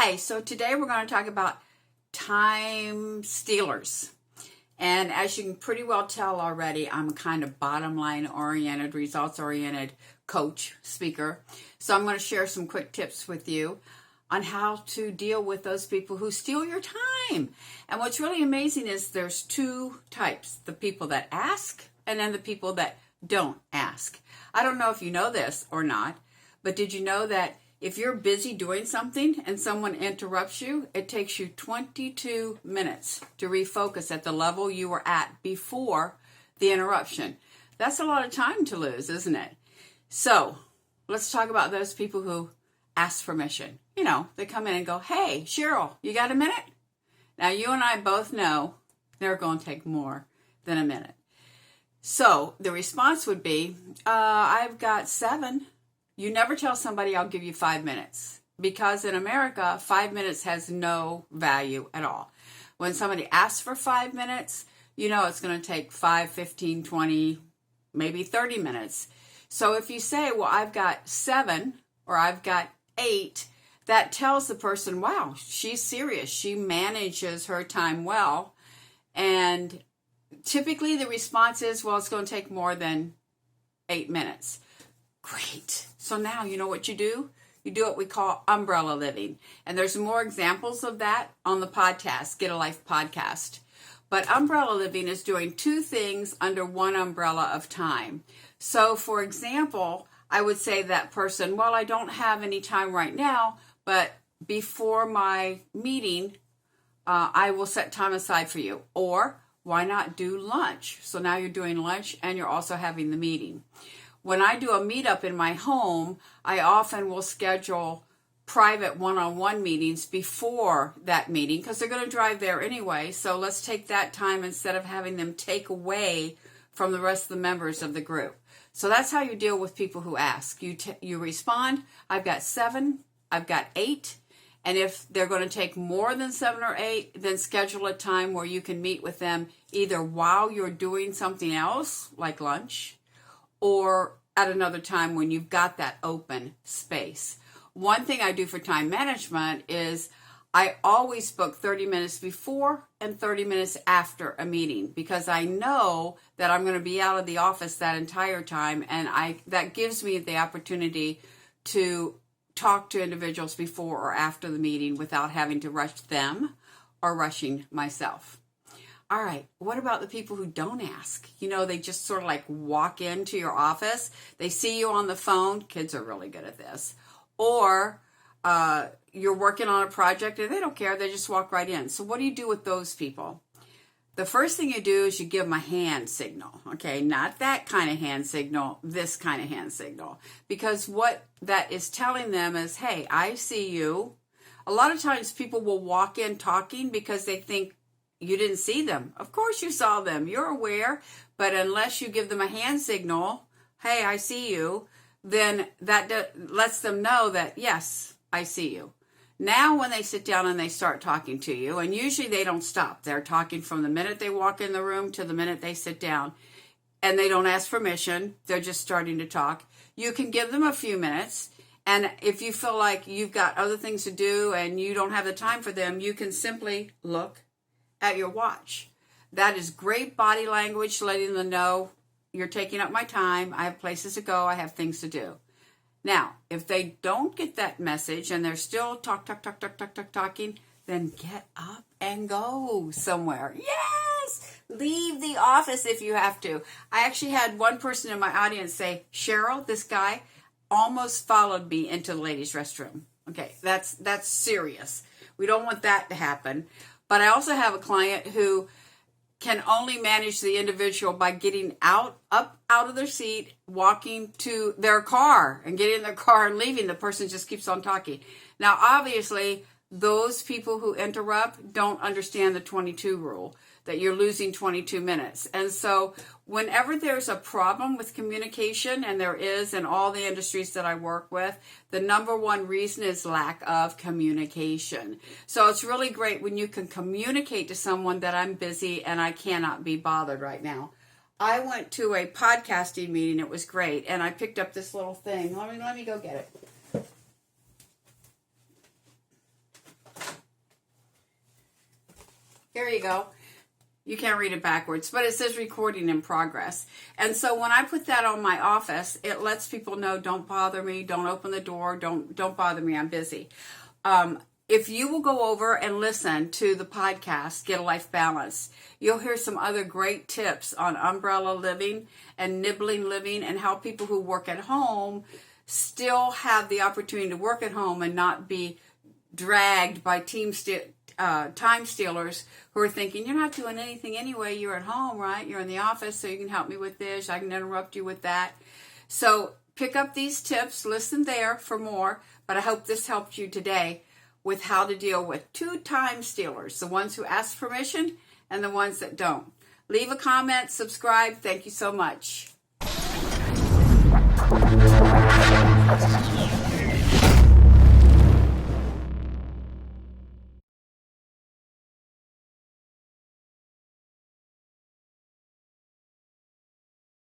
Hi, so today we're going to talk about time stealers. And as you can pretty well tell already, I'm a kind of bottom line oriented, results oriented coach, speaker. So I'm going to share some quick tips with you on how to deal with those people who steal your time. And what's really amazing is there's two types, the people that ask and then the people that don't ask. I don't know if you know this or not, but did you know that if you're busy doing something and someone interrupts you, it takes you 22 minutes to refocus at the level you were at before the interruption. That's a lot of time to lose, isn't it? So let's talk about those people who ask permission. You know, they come in and go, "Hey, Sheryl, you got a minute?" Now, you and I both know they're going to take more than a minute. So the response would be, I've got 7. You never tell somebody I'll give you 5 minutes, because in America, 5 minutes has no value at all. When somebody asks for 5 minutes, you know it's going to take 5, 15, 20, maybe 30 minutes. So if you say, well, I've got 7 or I've got 8, that tells the person, wow, she's serious. She manages her time well. And typically the response is, well, it's going to take more than 8 minutes. Great. So now you know what you do? You do what we call umbrella living. And there's more examples of that on the podcast, Get a Life podcast. But umbrella living is doing 2 things under one umbrella of time. So for example, I would say that person, well, I don't have any time right now, but before my meeting, I will set time aside for you. Or why not do lunch? So now you're doing lunch and you're also having the meeting. When I do a meetup in my home, I often will schedule private one-on-one meetings before that meeting because they're going to drive there anyway. So let's take that time instead of having them take away from the rest of the members of the group. So that's how you deal with people who ask. You respond, I've got 7, I've got 8. And if they're going to take more than 7 or 8, then schedule a time where you can meet with them either while you're doing something else, like lunch, or at another time when you've got that open space. One thing I do for time management is I always book 30 minutes before and 30 minutes after a meeting because I know that I'm going to be out of the office that entire time, and that gives me the opportunity to talk to individuals before or after the meeting without having to rush them or rushing myself. All right, what about the people who don't ask? You know, they just sort of like walk into your office. They see you on the phone. Kids are really good at this. Or you're working on a project and they don't care. They just walk right in. So what do you do with those people? The first thing you do is you give them a hand signal. Okay, not that kind of hand signal, this kind of hand signal. Because what that is telling them is, hey, I see you. A lot of times people will walk in talking because they think you didn't see them. Of course you saw them. You're aware. But unless you give them a hand signal, hey, I see you, then that lets them know that, yes, I see you. Now when they sit down and they start talking to you, and usually they don't stop. They're talking from the minute they walk in the room to the minute they sit down. And they don't ask permission. They're just starting to talk. You can give them a few minutes. And if you feel like you've got other things to do and you don't have the time for them, you can simply look at your watch. That is great body language, letting them know you're taking up my time. I have places to go. I have things to do. Now, if they don't get that message and they're still talking, then get up and go somewhere. Yes! Leave the office if you have to. I actually had one person in my audience say, Sheryl, this guy almost followed me into the ladies' restroom. Okay, that's serious. We don't want that to happen. But I also have a client who can only manage the individual by getting up out of their seat, walking to their car and getting in their car and leaving. The person just keeps on talking. Now, obviously, those people who interrupt don't understand the 22 rule, that you're losing 22 minutes. And so whenever there's a problem with communication, and there is in all the industries that I work with, the number one reason is lack of communication. So it's really great when you can communicate to someone that I'm busy and I cannot be bothered right now. I went to a podcasting meeting. It was great. And I picked up this little thing. Let me go get it. Here you go. You can't read it backwards, but it says recording in progress. And so when I put that on my office, it lets people know, don't bother me, don't open the door, don't bother me, I'm busy. If you will go over and listen to the podcast, Get a Life Balance, you'll hear some other great tips on umbrella living and nibbling living and how people who work at home still have the opportunity to work at home and not be dragged by time stealers who are thinking, you're not doing anything anyway, you're at home, right? You're in the office, so you can help me with this, I can interrupt you with that. So pick up these tips, listen there for more, but I hope this helped you today with how to deal with two time stealers, the ones who ask permission and the ones that don't. Leave a comment, subscribe. Thank you so much.